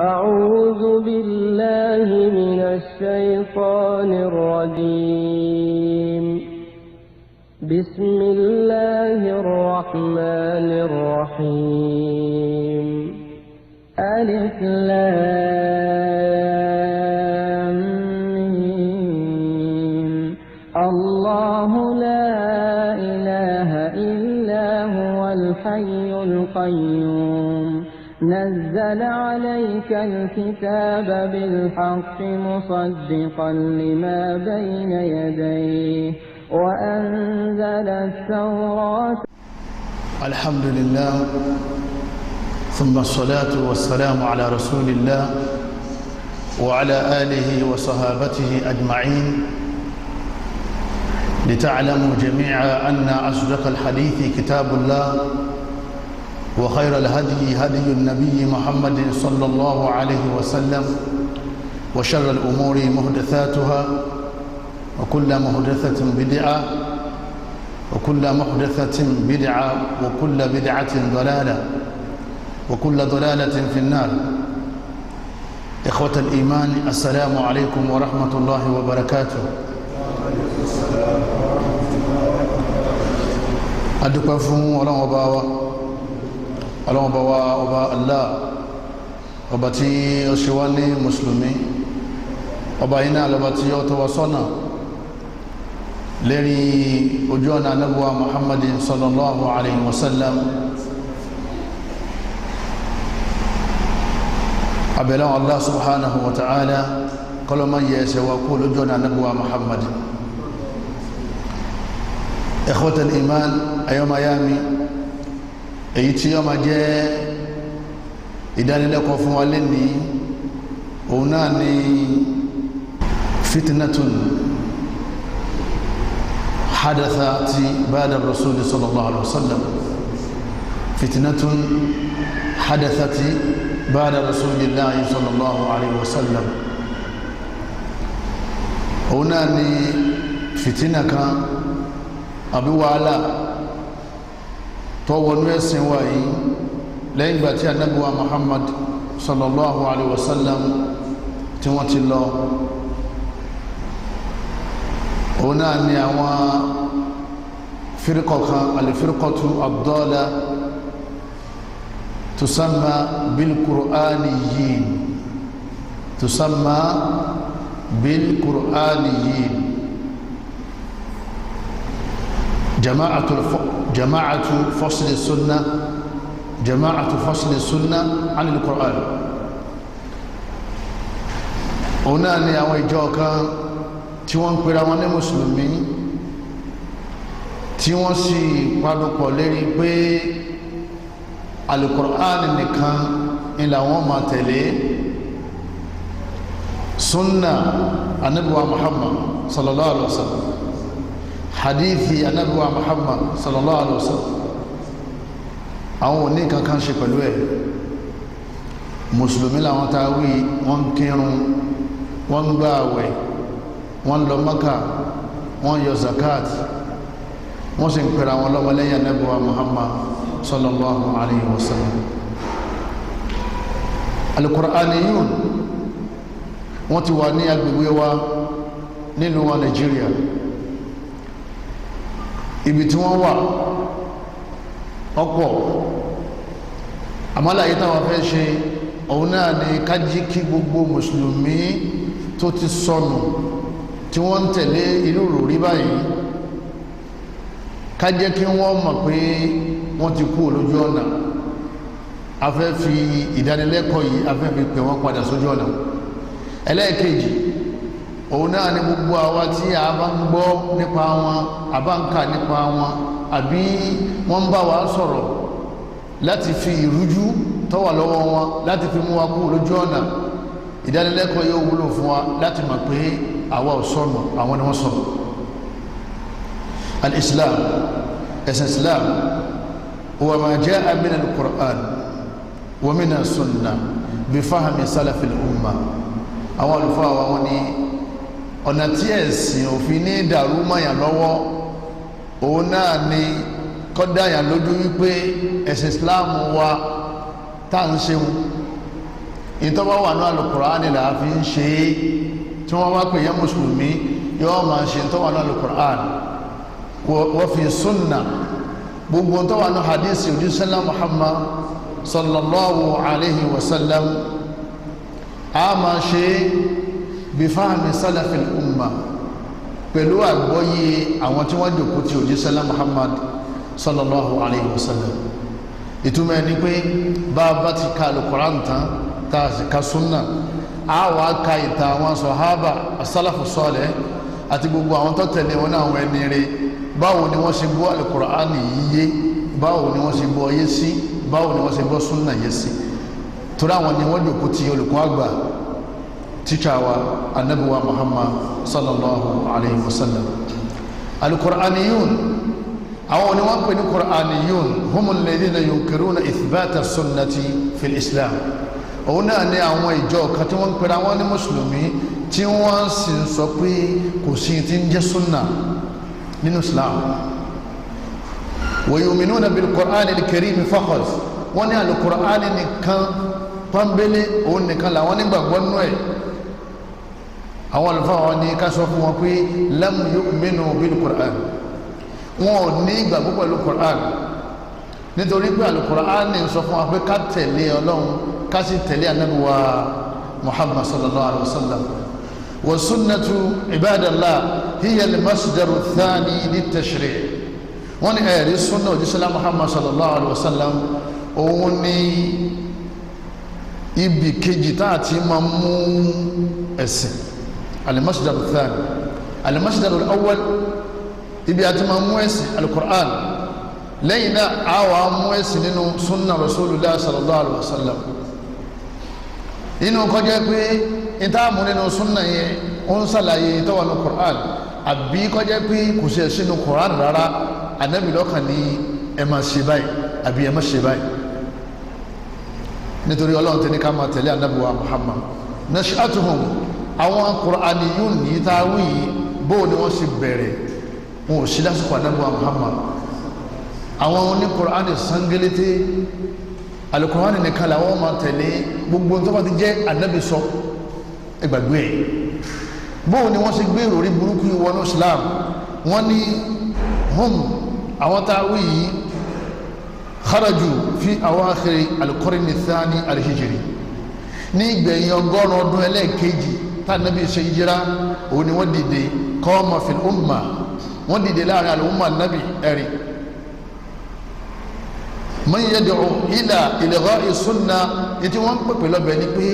أعوذ بالله من الشيطان الرجيم. بسم الله الرحمن الرحيم. ألف لام ميم. الله لا إله إلا هو الحي القيوم نزل عليك الكتاب بالحق مصدقا لما بين يديه وأنزل التوراة. الحمد لله ثم الصلاة والسلام على رسول الله وعلى آله وصحابته أجمعين لتعلموا جميعا أن أصدق الحديث كتاب الله وخير الهدي هدي النبي محمد صلى الله عليه وسلم وشر الأمور محدثاتها وكل محدثة بدعة وكل محدثة بدعة وكل بدعة ضلالة وكل ضلالة في النار. إخوة الإيمان، السلام عليكم ورحمة الله وبركاته. أدوكفون ولا مباوة ọlọ́wọ́n bá wá ọba Allah, ọba tí ó ṣe wá ní mùsùlùmí, ọba iná lọba tí ó tọ́ wa sọ́nà lérí ojú ọ̀nà anábúwa Muhammadin sallallahu alayhi wa sallam. abẹ́lẹ́ Allah subhanahu wa ta'ala kọlọ́mọ yẹ ẹsẹ̀ wa kú lójú ọ̀nà anábúwa Muhammadin. ikhwatal iman, ayomayami, èyí tí ó máa jẹ́ ìdánilẹ́kọ̀ọ́ fún wa lẹ́ni òun náà ni fitnatun hadathati ba'da rasul sallallahu alaihi wasallam. fitnatun hadathati ba'da rasulillahi sallallahu alaihi wasallam. òun náà ni fitina kan àbí wàhálà tó wọnú ẹ̀sìn wa yìí lẹ́yìn ìgbà tí Ànábì wa Muhammad sallallahu alaihi wasallam tí wọ́n ti lọ. òun náà ni àwọn fírkọ̀ kan, alifirqatu ad-dalla tusamma bil-Qur'aniyyin, tusamma bil-Qur'aniyyin. جماعة فصل السنة، جماعة فصل السنة عن القرآن. هنا ni àwọn ìjọ kan tí wọ́n ń pera wọn ní mùsùlùmí tí wọ́n sì padùpọ̀ lérí pé al-Qur'an nìkan ni làwọn máa tẹ̀lé. sunna Ànábì wa Muhammad sallallahu alaihi wasallam, hadithi Ànábì wa Muhammad sallallahu alaihi wasallam, àwọn òní kankan ṣe pẹ̀lú ẹ̀. mùsùlùmí làwọn tá a wí, wọ́n ń kírun, wọ́n ń gbà àwẹ̀, wọ́n lọ Mákà, wọ́n yọ zakat, wọ́n sì ń pèrè àwọn lọ́mọlẹ́yìn Ànábì wa Muhammad sallallahu alaihi wasallam. al-Qur'aniyun wọ́n ti wà ní agbègbè wa nílùú wa Nàìjíríà. ibi tí wọ́n wà ọ̀pọ̀, àmàlàyé táwọn fẹ́ ṣe òun náà ni kájí kí gbogbo mùsùlùmí tó ti sọnù tí wọ́n ń tẹ̀lé irú ròrí báyìí, kájẹ́ kí wọ́n mọ̀ pé wọ́n ti kú lójú ọ̀nà. a fẹ́ fi ìdánilẹ́kọ̀ọ́ yìí a fẹ́ fi pè wọ́n padà sójú ọ̀nà. ẹlẹ́ẹ̀kejì òun náà ni gbogbo àwa tí a bá ń gbọ́ nípa wọn, a bá ń kà nípa wọn, àbí wọ́n ń bá wa sọ̀rọ̀ láti fi ìrújú tó wà lọ́wọ́ wọn láti fi mú wa kú lójú ọ̀nà. ìdánilẹ́kọ̀ọ́ yóò wúlò fún wa láti mọ̀ pé àwa ò sọnù, àwọn ni wọ́n sọnù. al-Islam, ẹ̀sìn Islam, huwa ma jaa min al-Qur'an wa min as-sunnah bi fahmi salafil ummah. àwọn àlùfáà wa wọ́n ní ọ̀nà tí ẹ̀sìn òfin ní dàrú mọ́yàn lọ́wọ́ òun náà ni kọ́dáyàn lójú wípé ẹ̀sìn Islam wa tá à ń ṣeun ìtọ́wọ́ wà ní Al-Qur'ani là fi ń ṣe é tí wọ́n wá pè yẹn mùsùlùmí yóò máa ṣe ìtọ́wọ́ ní Al-Qur'ani wa fi sunna gbogbo ìtọ́wọ́ ní hadisi òjíṣẹ́lá Muhammad sallallahu alayhi wa sallam a máa ṣe bí fahmi salafil umma pẹ̀lú àgbọ́yé àwọn tí wọ́n jòkó ti òjíṣẹ́lá Muhammad sallallahu alayhi wa sallam. ìtumọ̀ ẹni pé bá a bá ti ka Al-Qur'an tán tá a sì ka sunna a wà ka ìtàn àwọn sọ̀hábà as-salafu salih àti gbogbo àwọn tó tẹ̀lé wọn náà àwọn ẹni rẹ̀ báwo ni wọ́n ṣe gbọ́ Al-Qur'an yíyé báwo ni wọ́n ṣe gbọ́ yé sí báwo ni wọ́n ṣe gbọ́ sunna yé sí torí àwọn ni wọ́n jòkó ti olùkọ́ àgbà tíṣà wa Ànábì wa Muhammad sallallahu alayhi wa sallam. Al-Qur'aniyun àwọn ni wọ́n pè ní Qur'aniyun humul ladhina yunkiruna ithbata sunnati fil Islam. òun náà ní àwọn ìjọ kan tí wọ́n ń pera wọn ní mùsùlùmí tí wọ́n sì ń sọ pé kò sí ti ń jẹ́ sunna nínú Islam. wa yu'minuna bil Qur'ani al-karim faqat wọ́n ní Al-Qur'ani nìkan pọ́nbélé òun nìkan làwọn nígbàgbọ́ nú ẹ̀. àwọn àlùfáà wọn ní ká sọ fún wọn pé lam yu'minu bil Qur'an wọn ò ní ìgbàgbọ́ pẹ̀lú Qur'an nítorí pé Al-Qur'an ní sọ fún wa pé ká tẹ̀lé Ọlọ́run ká sì tẹ̀lé Ànábì wa Muhammad sallallahu alaihi wa sallam. wa sunnatu ibadallah hiya al-masdaru thani lit-tashri' wọ́n ní ẹ̀rí sunna òjíṣẹ́lá Muhammad sallallahu alaihi wa sallam òun ní ibi kejì tá a ti máa mú ẹ̀sìn al-masdaru thani al-masdaru al-awwal ibi àti máa mú ẹ̀sìn Al-Qur'an lẹ́yìn náà a wà mú ẹ̀sìn nínú sunna rasulullah sallallahu alaihi wa sallam. inú kọjá pé ìtààmú nínú sunna yẹn ó ń sàlàyé ìtọ́wà ní Qur'an àbí kọjá pé kò sí ẹ̀sìn ní Qur'an rárá Ànábì lọ́kàn ní ẹ máa ṣe báyìí àbí ẹ máa ṣe báyìí nítorí Ọlọ́run tẹ́ ní ká máa tẹ̀lé Ànábì wa Muhammad. nash'atuhum àwọn Qur'aniyun yìí tá a wí yìí bó ni wọ́n ṣe bẹ̀rẹ̀ wọn ò sí lásìkò Ànábì wa Muhammad. àwọn oní Qur'an sangelete Al-Qur'an nìkan làwọn máa tẹ̀lé gbogbo tó bá ti jẹ́ Ànábì sọ ẹgbàgbé ẹ̀. bóun ni wọ́n ṣe gbé ìròrí burúkú wọnú Islam wọ́n ní hum àwọn tá a wí yìí kharaju fi awakhiri al-qarni ath-thani al-hijri ní ìgbẹ̀yìn ọgọ́rùn ọdún ẹlẹ́ẹ̀kejì tá Ànábì ṣe hijira òun ni wọ́n dìde qama fil umma wọ́n dìde láàrin al-umma Ànábì ẹ̀rí man yad'u ila ilgha'i sunna ètí wọ́n pèpè lọ́bẹ̀ ni pé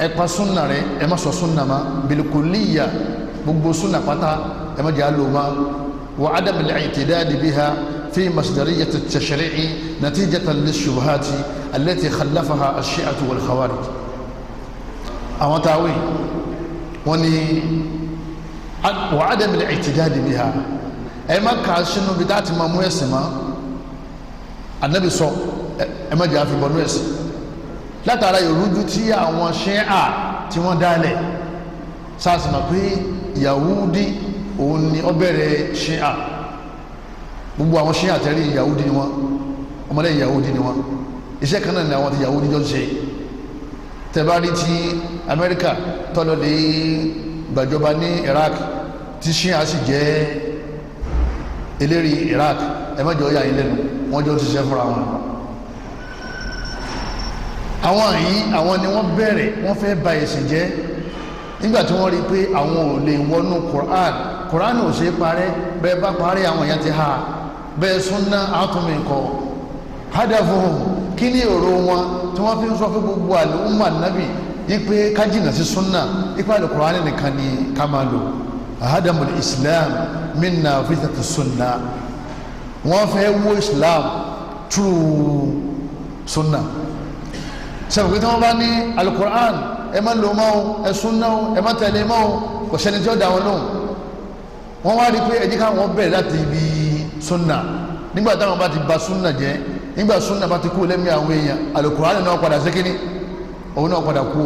ẹ̀pa sunna rẹ̀ ẹ má sọ sunna ma bilkulliya gbogbo sunna pátá ẹ má jẹ́ àlò ma wa adam al-i'tidad biha fi masdariyyat at-tashri'i natijatan lish-shubuhati allati khallafaha ash-shi'atu wal-khawarij. àwọn táwí wọ́n ní wa adam al-i'tidad biha ẹ má kà sínú bí dáàtì máa mú ẹ̀sìn ma Ànábì sọ ẹ má jẹ́ àfibọ̀nú ẹ̀sìn látara ìrújú tí àwọn ṣíà tí wọ́n dálẹ̀ sáàsìmọ̀ pé Yahudi òun ni ó bẹ̀rẹ̀ ṣíà gbogbo àwọn ṣíà tẹ́rí Yahudi ni wọ́n ọmọlẹ́yìn Yahudi ni wọ́n iṣẹ́ kan náà ni àwọn ti Yahudi jọ ń ṣe tẹ́bárí ti Amẹ́ríkà tọ́lọ́dé gbàjọba ní Iraq tí ṣíà sì jẹ́ eléri Iraq ẹ má jọ yà yín lẹ́nu wọ́n jọ ti ṣiṣẹ́ fúnra wọn. àwọn yìí àwọn ni wọ́n bẹ̀rẹ̀ wọ́n fẹ́ ba ẹ̀sìn jẹ́ nígbà tí wọ́n rí pé àwọn ò lè wọnú Quran ò ṣe parẹ́ bẹ́ẹ̀ bá parẹ́ àwọn èèyàn ti ha bẹ́ẹ̀ súnná àtúnmí nǹkan hadafuhum kí ni èrò wọn tí wọ́n fi ń sọ fún gbogbo àlùmọ́ ànábì ipe kájìnà sí súnná ipa àlù Quran nìkan ni ká máa lò hadamul Islam minna fitatu súnná wọ́n fẹ́ wó Islam through súnná sẹ́wọ̀n pé tí wọ́n bá ní Al-Qur'an ẹ má lò mọ́ ẹ súnná ẹ má tẹ̀lé mọ́ kò sẹ́ni tí ó dá wọn lóhùn wọ́n wá rí pé ẹ̀jí káwọn bẹ̀rẹ̀ láti ibi súnná nígbà táwọn bá ti ba súnná jẹ́ nígbà súnná bá ti kú lẹ́mí àwọn èèyàn Al-Qur'an náà padà sí kíní òun náà padà kú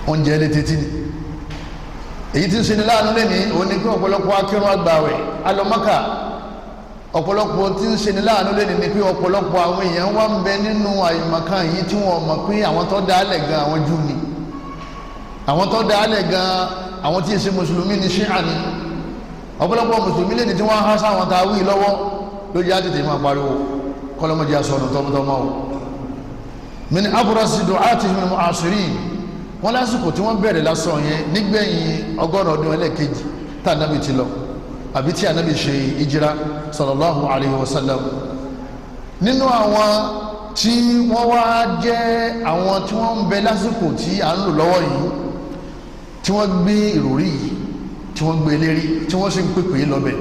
oúnjẹ ilé títí ni èyí tí ń ṣe ní láàánú lẹ́ni òun ni pé ọ̀pọ̀lọpọ̀ akérò àgbàwẹ̀ alọ́mọ́kà ọ̀pọ̀lọpọ̀ tí ń ṣe ní láàánú lẹ́ni ni pé ọ̀pọ̀lọpọ̀ àwọn èèyàn wá ń bẹ nínú àìmọ̀kan yìí tí wọ́n mọ̀ pé àwọn tó dálẹ̀ gan àwọn Júù ni, àwọn tó dálẹ̀ gan àwọn tí ń ṣe mùsùlùmí ni Ṣíà ni. ọ̀pọ̀lọpọ̀ mùsùlùmí lẹ́ni tí wọ́n há sáwọn tá a wí lọ́wọ́ ló jẹ́ àtètè máa pariwo kọ́lọ́mọdé asọ̀nù tọmọtọmọ o. min abrasi du'atihim al-mu'asirin, wọ́n lásìkò tí wọ́n bẹ̀rẹ̀ lásán yẹn nígbẹ̀yìn ọgọ́rùn ọdún ẹlẹ́ẹ̀kejì tá ànábì ti lọ àbí tí ànábì ṣe ìjírá sallallahu alayhi wa sallam. nínú àwọn tí wọ́n wá jẹ́ àwọn tí wọ́n ń bẹ lásìkò tí à ń lò lọ́wọ́ yìí tí wọ́n gbé ìròrí yìí tí wọ́n gbé lérí tí wọ́n sì ń pèpè lọ́bẹ̀.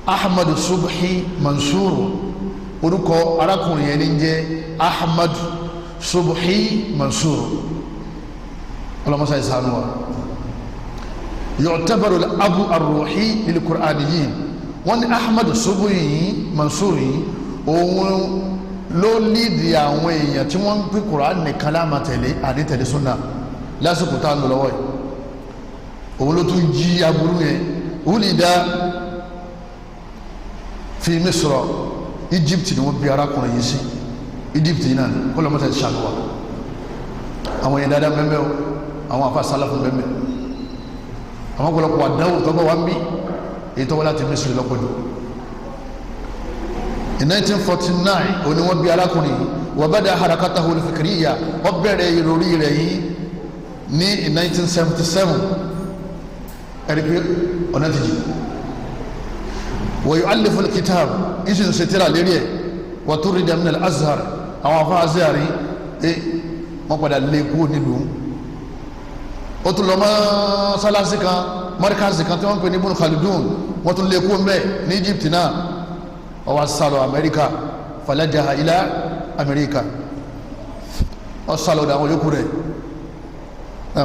Ahmadu Subhi Mansur, orúkọ arákùnrin yẹn ní jẹ́ Ahmadu Subhi Mansur, ọlọ́mọsá ìsànú wa. yu'tabaru al-abu ar-ruhi lil-Qur'aniyyin, wọ́n ní Ahmadu Subhi Mansur yìí òun ló lídìí àwọn èèyàn tí wọ́n ń pín Qur'an nìkan láàmà tẹ̀lé àdìtẹ̀lé súnà lásìkò tá a lò lọ́wọ́ yìí. òun ló tún jí aburú yẹn. wulida fi Misra, Egypt ni wọ́n bí arákùnrin yìí sí. Egypt yìí náà kó lọ́mọ́tà ìṣàlùwà. àwọn yẹn dáadáa mẹ́mẹ́ o, àwọn afa sálàfù mẹ́mẹ́, àwọn ọ̀pọ̀lọpọ̀ àdáwò tọ́gbọ́ wa ń bí èyí tọ́wọ́ láti Misri lọ́pọ̀jù. in 1949 òní wọ́n bí arákùnrin yìí. wa bada harakatahu al-fikriyya, ó bẹ̀rẹ̀ ìròrí rẹ̀ yìí ní 1977 ẹ̀rí pé ọ̀nà ti jì. wa yu'allifu al-kitab, ìsìn ṣètìlá lérí ẹ̀. wa turida min al-Azhar, àwọn afọ azari wọ́n padà lé kú nílùú. ó tún lọ mọ́ sálásí kan mọ́ríkàsì kan tí wọ́n ń pè ní Ibn Khaldun, wọ́n tún lé kú mbẹ́ ní Egypt náà. ó wá sálọ Amẹ́ríkà, falajaha ila Amẹ́ríkà, ó sálọ dà àwọn yòókù rẹ̀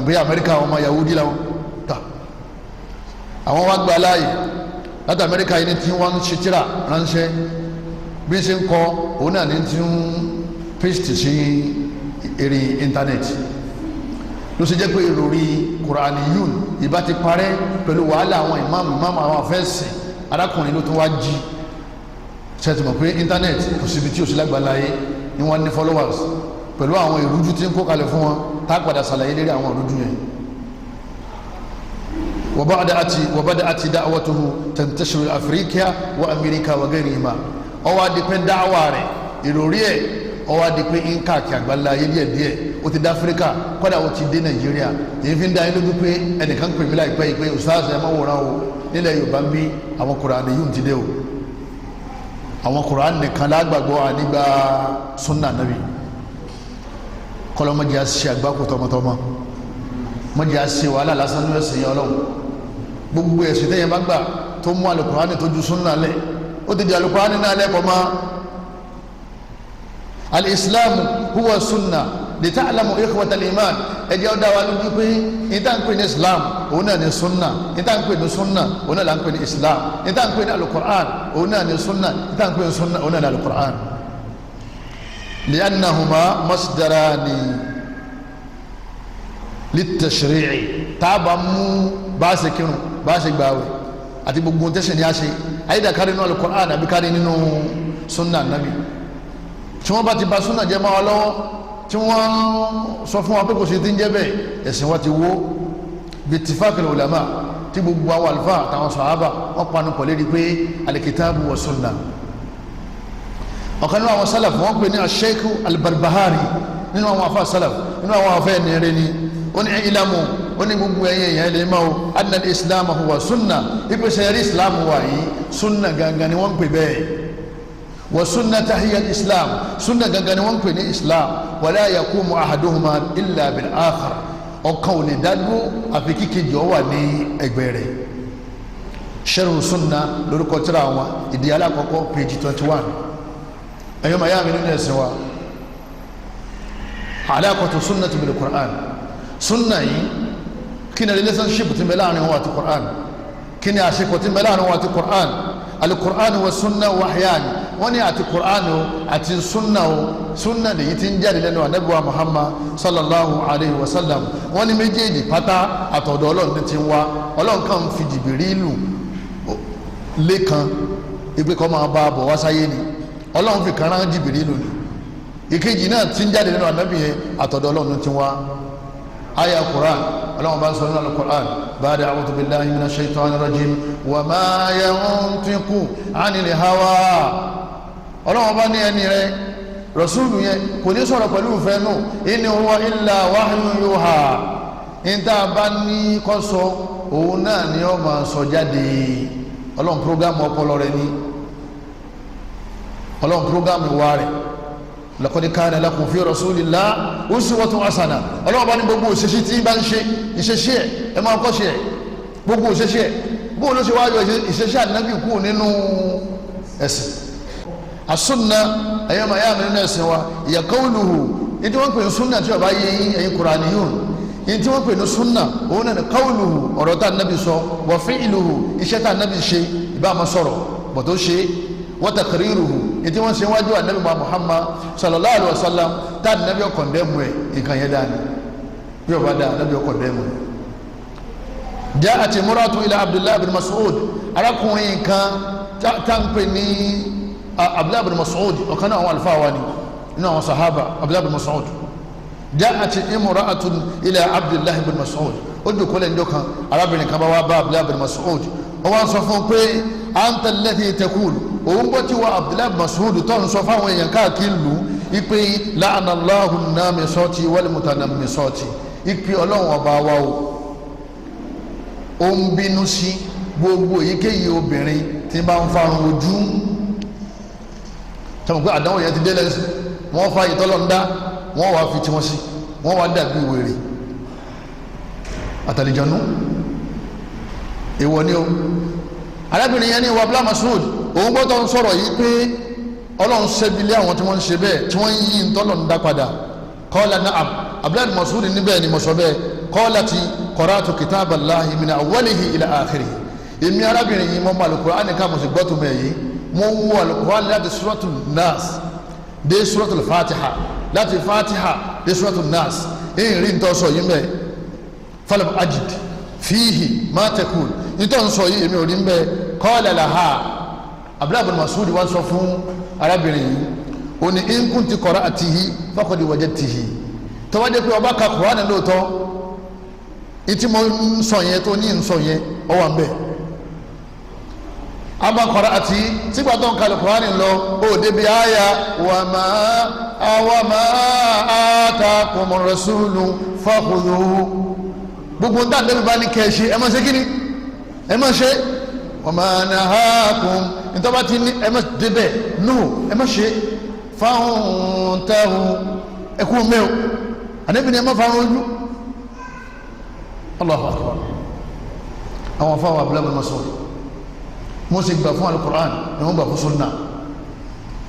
bí Amẹ́ríkà àwọn ọmọ Yahudi làwọn ta. àwọn wá gba láàyè láti Amẹ́ríkà yìí ní tí wọ́n ń ṣe tíra ránṣẹ́ bí ṣe ń kọ òun náà ní tí ń paste sí eré íńtánẹ́ẹ̀tì. ló ṣe jẹ́ pé ìròrí Qur'aniyun ìbá ti parẹ́ pẹ̀lú wàhálà àwọn ìmáàmù àwọn afẹ́sìn. arákùnrin ló tún wá jí ṣètì mọ̀ pé íńtánẹ́ẹ̀tì kò síbi tí ò sí lágbàláyé ni wọ́n ní followers pẹ̀lú àwọn ìrújú tí ń kó kalẹ̀ fún wọn tá a padà ṣàlàyé lérí àwọn ìrújú yẹn. وبدأت دعوته تنتشر أفريقيا وأمريكا وغيرهما. ó wá di pé dáwà rẹ̀ ìròrí ẹ̀ ó wá di pé ń káàkiri àgbáńlá ayé díẹ̀díẹ̀. ó ti dé Áfíríkà, kódà ó ti dé Nàìjíríà. èyí fi ń dá yín lójú pé ẹnìkan pè mí láìpẹ́ yìí pé ustaz ẹ̀ máa wòran o nílẹ̀ Yorùbá ń bí àwọn Qur'aniyun ti dé o. àwọn Qur'an nìkan lágbàgbọ́ ànígbà sunna nabi. kọlọ́mọdé àṣìṣe àgbákò tọmọtọmọ, mọdé àṣìṣe wàhálà lásán ní ẹ̀sìn Ọlọ́run. gbogbo ẹ̀sìn tẹ́yẹ bá gbà tó mú Al-Qur'ani tó ju sunna lẹ̀, ó ti di Al-Qur'ani náà lẹ́kọ̀ọ́ mọ́. al-Islam huwa sunna li ta'lamu ikhwata al-iman. ẹjẹ́ ọ̀dà wa lójú pé ìta ń pè ní Islam òun náà ní sunna, ìta ń pè ní sunna òun náà là ń pè ní Islam, ìta ń pè ní Al-Qur'an òun náà ní sunna, ìta ń pè ní sunna òun náà ní Al-Qur'an. li'annahuma masdarani lit-tashri'i. tábà mú bá ṣe kírun bá ṣe gbààwẹ̀ àti gbogbo tẹ̀sán ni a ṣe ayédàkárí nínú Al-Qur'an àbí kárí nínú sunna nabi. tí wọ́n bá ti ba sunna jẹ́ máa wá lọ́wọ́, tí wọ́n sọ fún wa pé kò sí ti ń jẹ́ bẹ́ẹ̀, ẹ̀sìn wa ti wó. bi ittifaqil ulama, tí gbogbo àwọn àlùfáà àtàwọn sàhábà wọ́n panu pọ̀ lérí pé al-kitabu wa sunna. ọ̀kan nínú àwọn sálàfù wọ́n pè ní al-Sheikh al-Barbahari, nínú àwọn afá sálàfù, nínú àwọn afẹ́ ẹ̀nìyẹrẹ ni. ó ní ìlàmù, ó ní gbogbo ẹ̀yẹ ìyẹn lè máa o anna al-islam huwa sunna, ìpèsè ẹ̀rí islam wà yìí sunna gangan ni wọ́n ń pè bẹ́ẹ̀. wa sunnata hiya al-islam, sunna gangan ni wọ́n ń pè ní islam. wala yaqumu ahaduhuma illa bil-akhar, ọ̀kan ò lè dádúró àfi kíkejì ó wà ní ẹgbẹ́ rẹ̀. sharhu sunna lórúkọ tíra wọn, ìdí alákọ̀ọ́kọ́ page 21. ẹ̀yọ́ màá yá mi nínú ẹ̀sìn wa. alaqatu sunnati bil-Qur'an, sunna yìí kí ni relationship tí ń bẹ láàrin wọn àti Qur'an, kí ni àṣepọ̀ tí ń bẹ láàrin wọn àti Qur'an. al-Qur'an wa sunna wahyan, wọ́n ní àti Qur'an o àti sunna o, sunna lèyí tí ń jáde lẹ́nu Ànábì wa Muhammad sallallahu alayhi wa sallam. wọ́n ní méjèèjì pátá àtọ̀dọ̀ Ọlọ́run ti ń wá. Ọlọ́run kan fi Jìbìrìlù lẹ́kan ipe kọ́ máa bá a bọ̀ wá sáyé ni ọlọ́run fi kan rán Jibrilu ni ìkejì náà ti ń jáde nínú ànábì yẹn àtọ̀dọ̀ ọlọ́run ti wá aya Qur'an ọlọ́run bá ń sọ nínú Qur'an ba'da a'udhu billahi minash shaitani rajim wa ma yantiqu 'anil hawa ọlọ́run bá ní ẹni rẹ rasulu yẹn kò ní sọ̀rọ̀ pẹ̀lú ìfẹ́ nù in huwa illa wahyun yuha níta bá ní kọ́ sọ òun náà ni ó máa sọ jáde ọlọ́run programu ọpọlọ rẹ ní ọlọ́run programu wa rẹ̀ laqad kana lakum fi rasulillah uswatun hasana ọlọ́run bá ní gbogbo òṣèṣì tí bá ń ṣe ìṣeṣì ẹ̀ ẹ máa kọ́ ṣe ẹ̀ gbogbo òṣèṣì ẹ̀ bó ló ṣe wáyọ ìṣeṣì ànábì kú nínú ẹ̀sìn as-sunna ẹ̀yọ́ máa yá mi nínú ẹ̀sìn wa ìyà qawluhu ní tí wọ́n pè ní sunna tí ọba yẹ ẹ̀yin Qur'aniyun ní tí wọ́n pè ní sunna òun náà ní qawluhu ọ̀rọ̀ tá ànábì sọ wa fi'luhu iṣẹ́ tá ànábì ṣe ìbá máa sọ̀rọ̀ bọ̀ tó ṣe wa taqriruhu ìtí wọ́n ṣe wájú ànábì Muhammad sallallahu alaihi wasallam tá ànábì ọkọ̀ndẹ́mù ẹ̀ nǹkan yẹn dáa ni bí ọba dáa ànábì ọkọ̀ndẹ́mù ẹ̀. ja'at imra'atu ila Abdullah bin Mas'ud arákùnrin kan tá ń pè ní Abdullah bin Mas'ud ọ̀kan náà àwọn àlùfáà wa ni inú àwọn sahaba Abdullah bin Mas'ud ja'at imra'atun ila Abdullah bin Mas'ud ó dùkọ́ lẹ́yìn jọ kan arábìnrin kan bá wá bá Abdullah bin Mas'ud ó wá sọ fún pé anta alladhi taqul òun bọ́ tí wọ́n Abdullah bin Mas'ud tó ń sọ fáwọn èèyàn káàkiri lù ipe la'ana Allahu an-namisati wal mutanammisati ipe ọlọ́run ọba wa ó ń bínú sí gbogbo èyíkéyìí obìnrin tí bá ń farun ojú tẹ̀wọ̀n pé àdánwò yẹn ti dé lẹ́sìn wọ́n fa ìtọ́lọ́ndá wọ́n wá fi tiwọn sí wọ́n wá dàbí wèrè àtàlìjọ́nú èèwọ̀ ni o arábìnrin yẹn ní ìwà Abdullah Mas'ud òun gbọ́dọ̀ ń sọ̀rọ̀ yìí pé ọlọ́run ṣẹ́bilé àwọn tí wọ́n ń ṣe bẹ́ẹ̀ tí wọ́n ń yí ntọ́lọ́ndá padà qala na'am Abdullah Mas'ud níbẹ̀ ni mo sọ bẹ́ẹ̀ qalati qara'tu kitaballahi min awwalihi ila akhirihi èmi arábìnrin yìí mo mọ Al-Qur'an ká mo sì gbọ́ tó mẹ́ yìí mo wọ Al-Qur'an láti suratul nas dé suratul fatiha láti fatiha dé suratul nas èyí rí ntọ́ sọ yìí mẹ́ falam ajid fihi ma taqul ntọ́ sọ yìí èmi ò rí mbẹ́ qala laha Abdullah bin Mas'ud wá sọ fún arábìnrin yìí ó ní in kunti qara'tihi faqad wajadtihi tọ́wádé pé ọba ka Qur'an lóòótọ́ ìtí mo ń sọ yẹn tó ní ń sọ yẹn ọ wà ń bẹ̀ ama qara'ti sígbà tó ń kalẹ̀ Qur'an lọ ó débi àyà wa ma atakumur rasulu fakhudhuhu gbogbo ń tàn débi bá ní kẹ́ ẹ ṣe ẹ má ṣe kí ni ẹ má ṣe wa ma nahakum ntọ́ba ti ní ẹ má débẹ̀ nù ẹ má ṣe fantahu ẹkú mẹ́wò ànábì ni ẹ má farun ojú Allahu akbar àwọn afáwọn Abdullah bin Mas'ud mo sì gbà fún Al-Qur'an ni wọ́n gbà fún sunna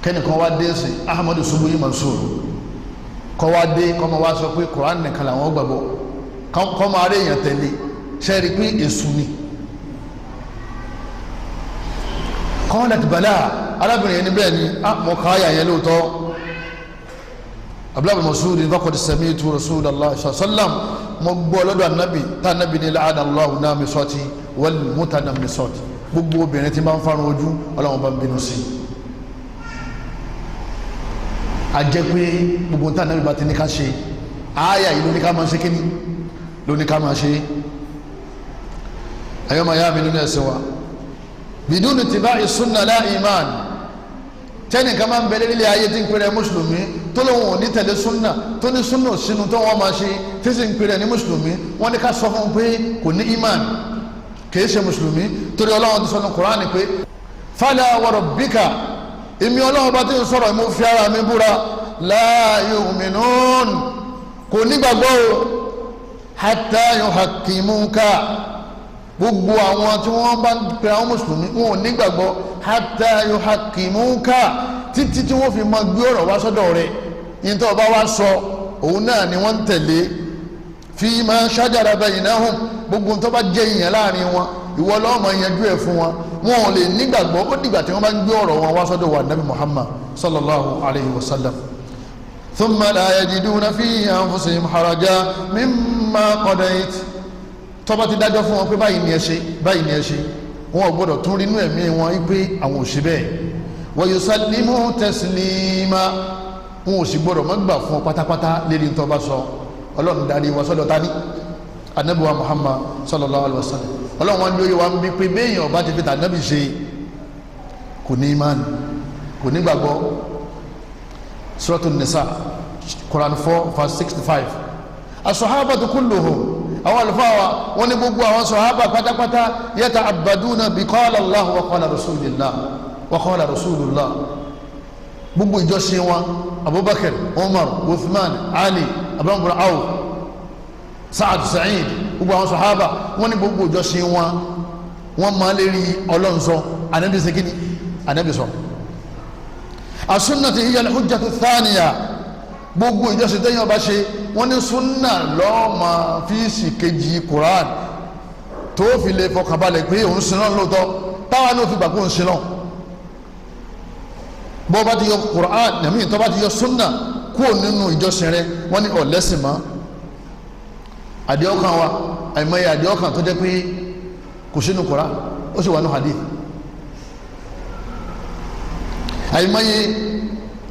kẹ́nìkan wá dé sí Ahmadu Subuyi Mansur kọ́ wá dé kọ́ ma wá sọ pé Qur'an nìkan làwọn gbàgbọ́ kọ́ ma rí èèyàn tẹ̀lé sẹ́ẹ̀rì pé èṣù ni qalat bala arábìnrin yẹn níbẹ̀ ni mo kà á yà yẹn lóòótọ́ Abdullah bin Mas'ud faqad sami'tu Rasulullah sallallahu alaihi wasallam mo gbọ́ lọ́dọ̀ anabi tá anabi ní la'ana Allahu namisati wal mutanammisati gbogbo obìnrin tí máa ń farun ojú Ọlọ́run bá ń bínú sí a jẹ́ pé gbogbo tá anabi bá ti ní ká ṣe àáyà yìí ló ní ká máa ṣe kíní ló ní ká máa ṣe ayọ́mọ̀ ayá mi nínú ẹ̀sìn wa bidun ittiba'i sunna la iman tẹ́nìkan máa ń bẹ̀rẹ̀ nílé ayé tí ń pèrè mùsùlùmí tó lóun ò ní tẹ̀lé sunna tó ní sunna sínú tó wọ́n máa ṣe tí sì ń pèrè ní mùsùlùmí wọ́n ní ká sọ fún un pé kò ní iman kìí ṣe mùsùlùmí torí Ọlọ́run ti sọ ní Kùránì pé fala wa rabbika èmi Ọlọ́run bá ti ń sọ̀rọ̀ mo fi ara mi búra la yu'minun kò nígbàgbọ́ hatta yuhakkimuka gbogbo àwọn tí wọ́n bá ń pè àwọn mùsùlùmí wọn ò nígbàgbọ́ hatta yuhakkimuka títí tí wọ́n fi máa gbé ọ̀rọ̀ wá sọ́dọ̀ rẹ̀ yìí tó bá wá sọ òun náà ni wọ́n ń tẹ̀lé fima shajara baynahum gbogbo tó bá jẹ́ ìyẹn láàrin wọn ìwọ lọ́wọ́ máa yanjú ẹ̀ fún wọn wọn ò lè nígbàgbọ́ ó dìgbà tí wọ́n bá ń gbé ọ̀rọ̀ wọn wá sọ́dọ̀ wa nabi Muhammad sallallahu alayhi wa sallam thumma la yajiduna fi anfusihim haraja mimma qadayt tọ́ba ti dájọ́ fún wọn pé báyìí ni ẹ ṣe wọn ò gbọ́dọ̀ tún rí inú ẹ̀mí wọn wípé àwọn ò ṣe bẹ́ẹ̀ wa yusallimu taslima wọn ò sì gbọ́dọ̀ má gbà fún ọ pátápátá lérí tó bá sọ ọlọ́run darí wa sọ́dọ̀ tani anabi wa Muhammad sallallahu alaihi wasallam ọlọ́run wọn lóye wa ń bí pé béèyàn ọba ti fi tà anabi ṣe kò ní imán kò ní gbàgbọ́ Suratul Nisa Quran 4 verse 65 as-sahabatu kulluhum àwọn àlùfáà wọn ní gbogbo àwọn sàhábà pátápátá yata'abbaduna bi qala Allah wa qala rasulillah wa qala rasulullah gbogbo ìjọsìn wọn Abubakar Umar Uthman Ali Abraham Aw Sa'ad Sa'id gbogbo àwọn sàhábà wọn ní gbogbo ìjọsìn wọn máa lè rí Ọlọ́run sọ Ànábì ṣe kíni Ànábì sọ as-sunnatu hiya al-hujjatu ath-thaniya gbogbo ìjọsìn tẹ́yìn ọba ṣe wọ́n ní súnà lọ́ọ̀mà fíìsì kejì Quran tó fi lè fọkànbalẹ̀ pé òun sinọ́ lóòótọ́ táwa ní òfin gbàgbọ́ òun sinọ́ bọ́ bá ti yọ Quran nàmí tó bá ti yọ súnà kúrò nínú ìjọsìn rẹ wọ́n ní ọ̀lẹ́sìn mọ́ àdéhọ́kàn wa àìmọye àdéhọ́kàn tó jẹ́ pé kò sínú Quran ó sì wà ní hadith àìmọye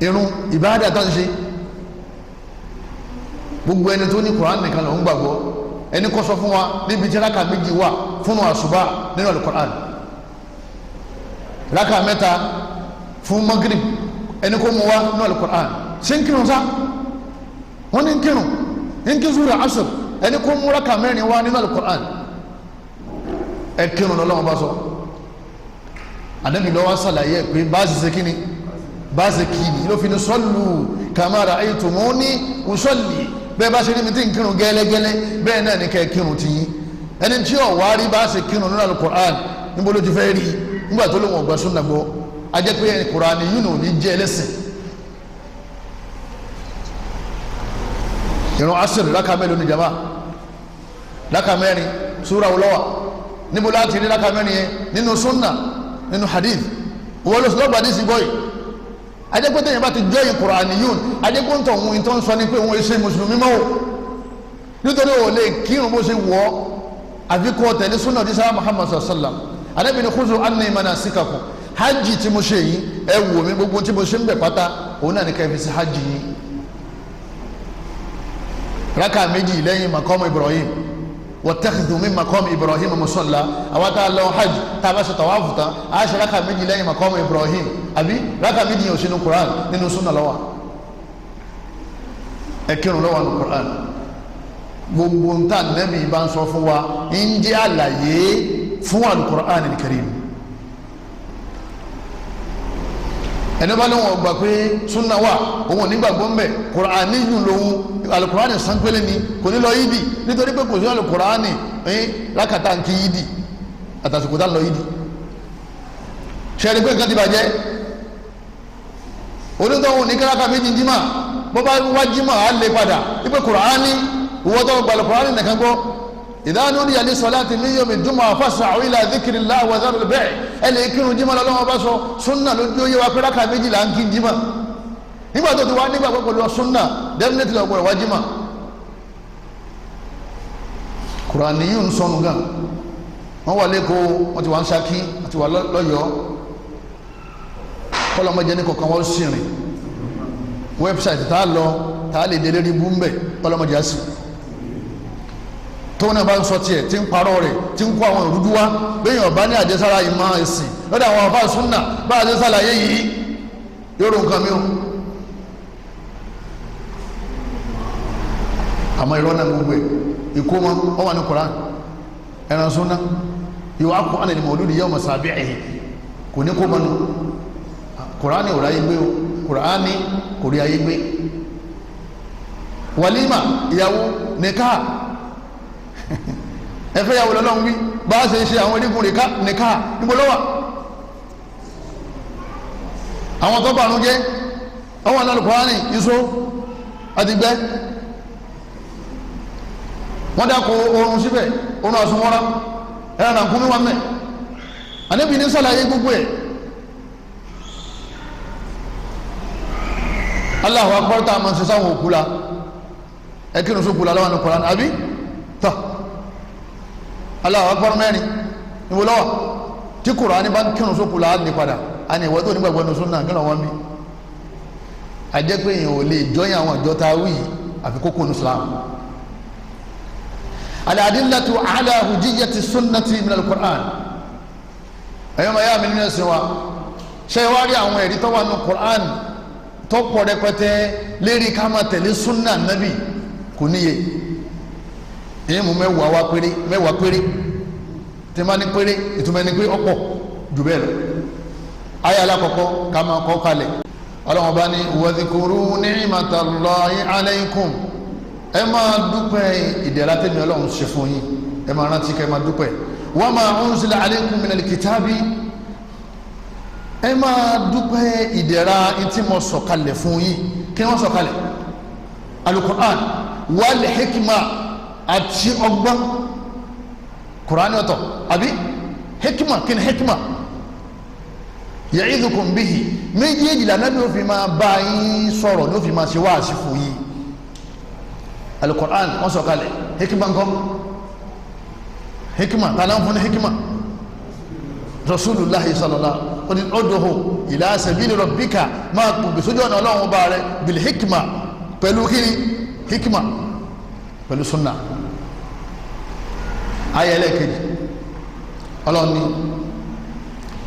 irun ìbáàdà tó ń ṣe gbogbo ẹni tó ní Quran nìkan ló ń gbàgbọ́ ẹni kọ́ sọ fún wa níbi tí raka méjì wà fún àṣùbà nínú Al-Quran raka mẹ́ta fún Maghrib ẹni kó mu wá nínú Al-Quran ṣé ń kírun sá wọ́n ní ń kírun ń kí zura asr ẹni kó mu raka mẹ́rin wá nínú Al-Quran ẹ kírun lọ́wọ́ bá sọ Ànábì lọ́wọ́ sàlàyé pé báàsì ṣe kíni báàsì kíni ló fi ní sallu kama ra'aytumuni usalli bẹ́ẹ̀ bá ṣe ní mi tí ń kírun gẹ́lẹ́gẹ́lẹ́ bẹ́ẹ̀ náà ní kẹ́ kírun ti yín ẹni tí ò wá rí bá ṣe kírun nínú Al-Qur'an níbo ló ti fẹ́ rí nígbà tó lóun ọgbà súnà gbọ́ a jẹ́ pé ẹni Qur'an yìí nù ní jẹ́ ẹlẹ́sìn ìrun asr rákà mélòó ní jama rákà mẹ́rin súra olówà níbo láti rí rákà mẹ́rin yẹn nínú súnà nínú hadith wọ́n lọ sọ́gbà ní sí bọ́yì adékòtò yẹn bá ti jẹ́ yìí Qur'aniyun adékòtò òun ìtọ́ ń sọ ní pé òun ṣe mùsùlùmí mọ́ o nítorí o lè kírun bó ṣe wọ́ àfikún tẹ̀lé súnà tí sáà Muhammad sallam Ànábì ní khuzu anni manasikakum hajj tí mo ṣe yìí ẹ wò mí gbogbo tí mo ṣe ń bẹ̀ pátá òun náà ní ká fi sí hajj yìí rákà méjì lẹ́yìn maqam Ibrahim wattakhidhu min maqam Ibrahim musalla àwọn tá a lọ hajj tá a bá ṣe tawafu tán a ṣe rákà méjì lẹ́yìn maqam Ibrahim àbí rákà méjì yẹn ò sínú Quran nínú súnà lọ́wọ́ ẹ kírun lọ́wọ́ nínú Quran gbogbo ntá nẹ́bí bá ń sọ fún wa ń jẹ́ àlàyé fún al-Qur'an al-Karim ẹni bá lóun ọgbà pé súnà wà òun ò nígbàgbọ́ mbẹ Qur'an níyù lòun al-Qur'an sanpele ni kò ní lọ yídì nítorí pé kò sí al-Qur'an rákàtà ń kí yídì àtàsùkò tá ń lọ yídì ṣẹ́ni pé nǹkan ti bàjẹ́ onítọ̀hún ní kíláka méjì jimá bó bá wá jimá á lè padà wípé Kùránì ìwọ́tọ̀ gbàlẹ̀ Kùránì nìkan gbọ́ ìdáná ó ní yàní salati min yawmi jumu'a fas'au ila dhikrillahi wa dharul bay' ẹ lè kírun jimá lọ́wọ́ bá sọ súnà ló dé oyé wa kíláka méjì là ń kí jimá nígbà tó ti wá nígbà pé pẹ̀lú súnà definitely ọ̀gbọ̀n wá jimá Kùránì yìí ń sọnù gan wọ́n wà lẹ́kọ̀ọ́ wọ́n ti wà ń Ṣakí wọ́n ti wà lọ́yọ̀ọ́ kọlọmọdé ní kọkàn wọn sì rìn wẹbsáìtì tá a lọ tá a lè délé ní búmbẹ kọlọmọdé àsì tó náà bá ń sọ tiẹ̀ tí ń parọ́ rẹ̀ tí ń kó àwọn ìrújú wá bẹ́ẹ̀ ọba ní àjẹsára ìmọ̀ ẹ̀sìn lọ́dọ̀ àwọn ọba súnà bá àjẹsára yẹ yìí yóò ro nǹkan mi o àmọ́ irọ́ náà gbogbo ẹ̀ ìkó wọn wọ́n wà ní Koran ẹran súnà ìwà kó ànà ìmọ̀ olódì yẹ́ ọmọ sàbí ẹ̀yìn kò ní kó mọ́nu Kùránì ò ráyé gbé o Kùránì kò rí ayé gbé wàlímà ìyàwó nìká ẹfẹ́ ìyàwó lọ́lọ́run wí bá a ṣe ṣe àwọn onígun nìká níbo ló wà àwọn tó bànú jẹ́ àwọn àlọ́ Kùránì iṣó àdìgbẹ́ wọ́n dákò oorun síbẹ̀ oorun àsùnwọ́ra ẹ̀rọ nàkúnmí wọn mẹ́ àníbi ní sàlàyé gbogbo ẹ̀ Allahu akbar tá a máa ń ṣe sáwọn òkú la ẹ kí ni sókù la lọ́wọ́ ní Kùránì àbí tọ́ Allahu akbar mẹ́rin ìwò lọ́wọ́ tí Kùránì bá ń kírun sókù láàrín ní padà a ní ìwọ tó nígbàgbọ́ ní súnà kí lọ́wọ́ mi a jẹ́ pé èèyàn ò lè jọyìn àwọn ìjọ ta wí àfi kókó ní Islam. al-adillatu ala hujiyyati sunnati min al-Qur'an ẹ̀yọ́ máa yá mi nínú ẹ̀sìn wa ṣe wá rí àwọn ẹ̀rí tó wà ní Qur'an tó pọ̀ rẹpẹtẹ lérí ká máa tẹ̀lé súnà nábì kò níye èyí mú mẹ́wàá péré tí ma ní péré ìtumọ̀ ẹni pé ọ̀pọ̀ jù bẹ́ẹ̀ lọ. ayé alákọ̀ọ́kọ́ ká máa kọ́ kalẹ̀ ọlọ́run bá ní wadhkuru ni'matallahi alaykum ẹ máa dúpẹ́ ìdẹ̀ra tẹ́mi ọlọ́run ṣe fún yín ẹ máa rántí kẹ́ ẹ máa dúpẹ́ wa ma unzila alaykum minal kitabi ẹ máa dúpẹ́ ìdẹ̀ra tí mo sọ̀kalẹ̀ fún yín kí wọ́n sọ̀kalẹ̀ al-Qur'an wal hikma àti ọgbọ́n Qur'ani ọ̀tọ̀ àbí hikma kí ni hikma ya'idukum bihi méjèèjì lànà bí ó fi máa bá yín sọ̀rọ̀ ló fi máa ṣe wáàsí fún yín al-Qur'an wọ́n sọ̀kalẹ̀ hikma nǹkan hikma tààlà ń fún ní hikma Rasulullahi sallallahu ud'u ila sabili rabbika máa kù sójú ọ̀nà ọlọ́run bá rẹ bil hikma pẹ̀lú kí ni hikma pẹ̀lú sunna ayẹlẹ kejì ọlọ́ni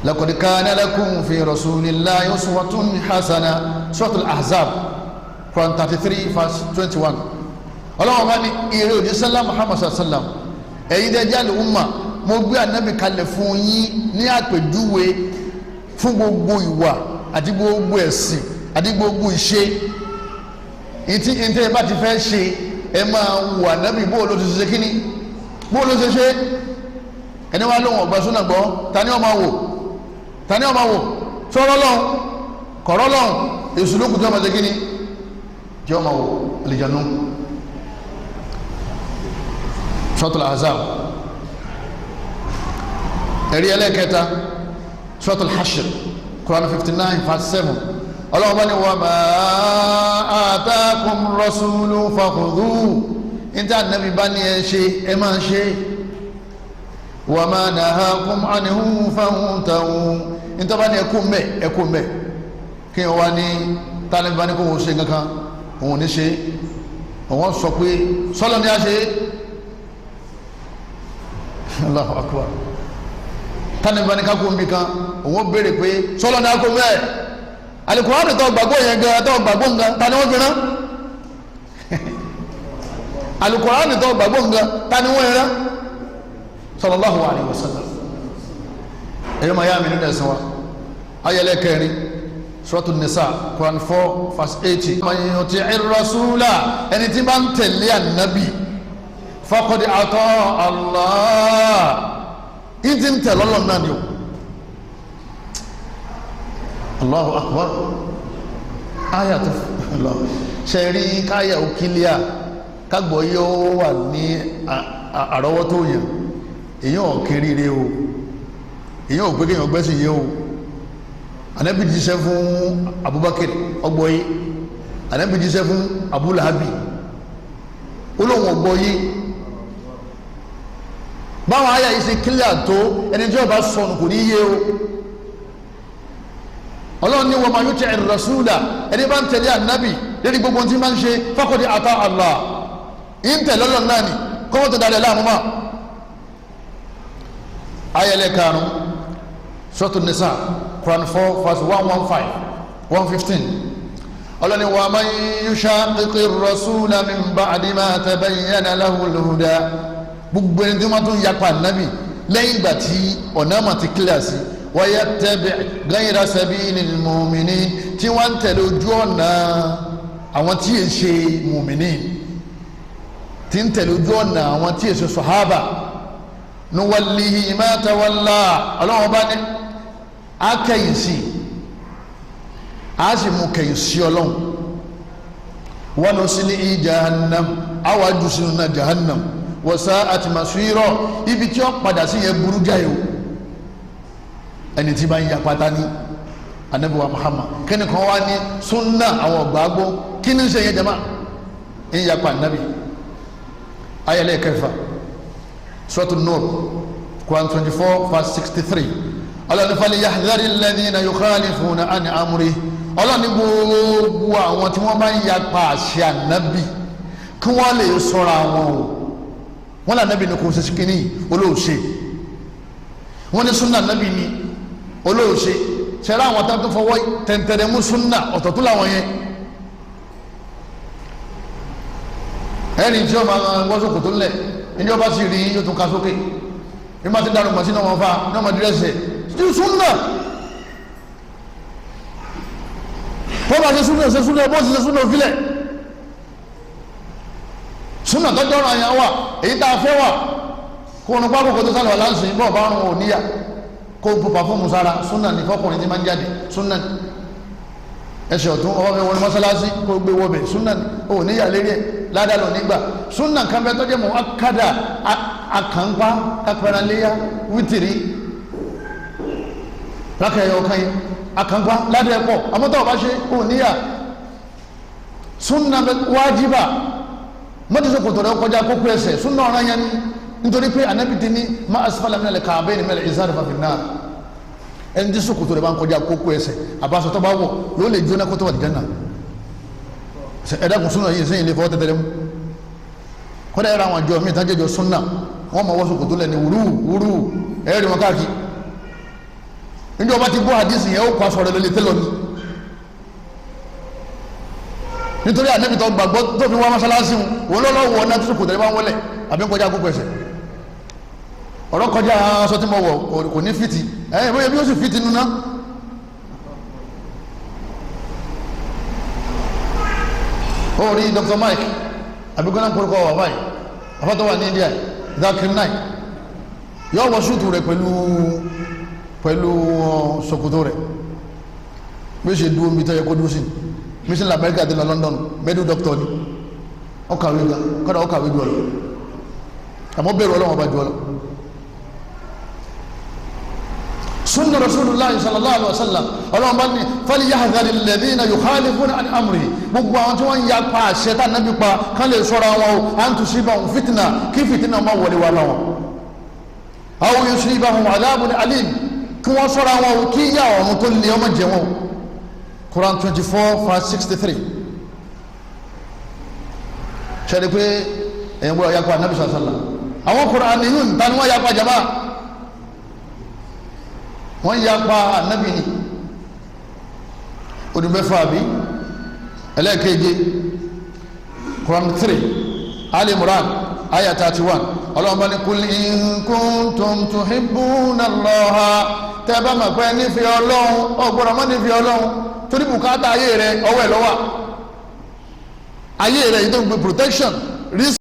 laqad kana lakum fi rasulillahi uswatun hasana suratul ahzab Quran 33 verse 21 ọlọ́wọ́n bá ní èrè òjísẹ́lá Muhammad sallam ẹ̀yin dẹ́jà lè umma mo gbé ànábì kalẹ̀ fún yín ní àpèjúwe fún gbogbo ìwà àti gbogbo ẹ̀sìn àti gbogbo ìṣe ìtí ẹ bá ti fẹ́ ṣe ẹ máa wà ànábì bó ló ti ṣe kíní bó ló ṣe ṣe ẹni wá lóhùn ọgbà súnà gbọ́ tani ọmọ wò sọ̀rọ̀ lọ́hùn kọ̀rọ̀ lọ́hùn èṣù lókùn tí ọmọ ṣe kíní jẹ́ ọmọ wò àlìjánu. Suratul Ahzab ẹ̀rí ẹlẹ́kẹta Suratul Hashr Quran 59 verse 7 ọlọ́wọ́ bá ní wa ma atakum rasulu fakhudhu níta nàbí bá ní ẹ ṣe ẹ máa ṣe wa ma nahakum anhu fantahu níta bá ní ẹkú mbẹ kí wọ́n wá ní tánàbí bá ní kó wọ́n ṣe kankan òun ní ṣe òun sọ pé sọ́lọ́ ní a ṣe Allahu akbar tánàbí bá ní kákó mbí kan òun béèrè pé sọ́lọ́ ní a kó mbẹ́ Al-Qur'an tó gbàgbọ́ yẹn gan tó gbàgbọ́ nǹkan ta ni wọ́n fi rán Al-Qur'an tó gbàgbọ́ nǹkan ta ni wọ́n rán sallallahu alayhi wa sallam ẹ̀yọ́ máa yá mi nínú ẹ̀sìn wa ayẹlẹ́ kẹrin Suratul Nisa Quran 4 verse 80 man yuti'ir rasula ẹni tí bá ń tẹ̀lé ànábì faqad ata Allah ìdí ń tẹ̀lé Ọlọ́run náà ni o Allahu akbar ayatu Allah ṣẹ̀rí káyà òkìlíà kágbọ̀ yóò wà ní àrọ́wọ́tó yẹn èyàn kéré o èyàn ò pé kéèyàn gbẹ́sì yé o Ànábì jíṣẹ́ fún Abubakar ọgbọ́yé Ànábì jíṣẹ́ fún Abu Lahabi olóhùn ọgbọ́yé báwọn ayà yìí ṣe kílíà tó ẹni tí ó bá sọnù kò ní yé o ọlọ́run ní wa ma yuti'ir rasula ẹni bá ń tẹ̀lé ànábì lórí gbogbo tí máa ń ṣe faqad ata Allah ń tẹ̀lé ọlọ́run náà ni kọ́wọ́ tó dalẹ̀ láàmú mọ́. ayẹlẹ karùn-ún Suratul Nisa Quran 4 verse 115 ọlọ́run ní wa man yushaqiqir rasula min ba'di ma tabayyana lahul huda gbogbo ẹni tí wọ́n tún yapa ànábì lẹ́yìn ìgbà tí ọ̀nà àmà ti kílẹ̀ sí ويتبع غير سبيل المؤمنين tí wọ́n tẹ̀lé ojú ọ̀nà àwọn tí è ṣe mu'minin tí ń tẹ̀lé ojú ọ̀nà àwọn tí è ṣe sahaba nuwallihi ma tawalla ọlọ́wọ́n bá ní akẹ́yìn sí a sì mú kẹ́yìn sí ọlọ́run wa nuslihi jahannam awájú sínú náà jahannam wa sa'at masira ibi tí ó padà sí yẹn burú jáyò ẹni tí bá ń ya pátá ní Ànábì wa Muhammad kẹ́ni kan wá ní sunna àwọn ọ̀gbàgbó kí ní ṣe yẹn jama ń ya pa Ànábì ayẹlẹ́ kẹfà Suratul Nur Quran 24 verse 63 ọlọ́ni falyahdhari alladhina yukhalifuna an amri ọlọ́ni gbogbo àwọn tí wọ́n bá ń yapa àṣẹ ànábì kí wọ́n lè sọ́ra wọn o wọ́n lè ànábì ní kò ṣe kíní olóòṣe wọ́n ní súnà ànábì ní olóòṣe ṣẹlẹ àwọn tá tó fọwọ́ tẹ̀ntẹ̀rẹ̀ mú súnà ọ̀tọ̀tún làwọn yẹn ẹni tí ó máa wọ́n sókò tó lẹ̀ ní ọba sì rí yóò tún ká sókè ní bá ti dànù mọ̀ sínú wọn fa ní ọmọ dírẹ́sẹ̀ tí súnà wọ́n bá ṣe súnà bó ṣe súnà òfilẹ̀ súnà tó dọ́rọ̀ àyàn wà èyí tá a fẹ́ wà kó o nu pápá kó tó sálọ aláǹsìn bọ́ọ̀ bá rún òun níyà kó o pupa fún musara súnà ní fọkùnrin tí máa ń jáde súnà ní ẹsẹ̀ ọ̀tún ọwọ́ mi wọlé mọ́sálásí kó o gbé wọbẹ̀ súnà ní òun níyà lérí ẹ̀ ládàá lọ nígbà súnà kan bẹ tọ́jú mọ́ akádà akànpá kápẹ́rẹ́léyà wítìrí lákàyọ̀ ọ̀kan yẹn akànpá ládàá ẹ̀pọ̀ àmọ́tọ́ ọba ṣe òun níyà súnà wájibà mọ́tòsó kòtò rẹ̀ kọjá kókó ẹsẹ̀ súnà ọ̀ràn yẹn ni nítorí pé anabi ti ní ma asfala minal ka'bayni minal izari fa fin nar ẹni tí sókòtò rẹ̀ bá ń kọjá kókó ẹsẹ̀ àbáṣọ tó bá wọ̀ ló lè jóná kótó wà ní Janna ẹ̀dàkùn súnà yìí sẹ́yìn lè fọwọ́ tẹ́tẹ́rẹ́ mú kọ́dà ẹ̀rọ àwọn àjọ mi ìtajẹ́jọ súnà wọ́n mọ̀ wọ́n sókòtò lẹ́ni wúrú ẹ̀rí wọn káàkiri níjọ́ bá ti gbọ́ hadisi yẹn ó kọ́ aṣọ rẹ̀ lórí tẹ́lọ̀ ni nítorí ànábì tó gbàgbọ́ tó fi wá mọ́sálásí wọn lọ́lọ́wọ́ ọ̀nà tó sókòtò rẹ̀ bá ń wọlé àbí ń kọjá kókó ẹsẹ̀ ọ̀rọ̀ kọjá aṣọ tí mo wọ̀ kò ní fìtì ẹ̀yìn bóyá bí ó sì fìtì nínú náà ó rí Dr. Mike abigọ́nà kórúkọ wà báyìí afọ́tọ́ wà ní India Zakir Naik yóò wọ ṣúùtù rẹ̀ pẹ̀lú ṣòkòtò rẹ̀ bí ó ṣe dúró mi tẹ́yẹ kó dúró sí mission America àti London medical doctor ni ọkàwé ga kọ́dà ọkàwé jù ọ lọ àmọ́ bẹ̀rù ọlọ́wọ́n bá jù ọ lọ sunna rasulullah sallallahu alaihi wasallam ọlọ́wọ́n bá ní falyahdhari alladhina yukhalifuna an amrihi gbogbo àwọn tí wọ́n ń ya pa àṣẹ tá nàbí pa kán lè sọ́ra wọn o an tusibahum fitna kí fìtínà máa wọlé wa láwọn aw yusibahum adhabun alim kí wọ́n sọ́ra wọn o kí yá ọ̀run tó lè ọmọ jẹ wọn Quran 24 verse 63 ṣẹ́ni pé ẹ̀yìn gbọ́dọ̀ ya pa anabi sallallahu alaihi wasallam àwọn Qur'aniyun tani wọ́n ya pa jama wọ́n ya pa anabi ni ọdún mẹ́fà bí ẹlẹ́ẹ̀keje Quran 3 Ali Imran aya 31 ọlọ́run bá ní kul in kuntum tuhibbuna Allaha tẹ́bá mọ̀ pé nífẹ̀ẹ́ ọlọ́run ọgbọ́dọ̀ mọ́ nífẹ̀ẹ́ ọlọ́run torí bùkátà ayé rẹ ọwọ́ ẹ̀ lọ́wọ́ ayé rẹ yìí tó ń gbé protection risk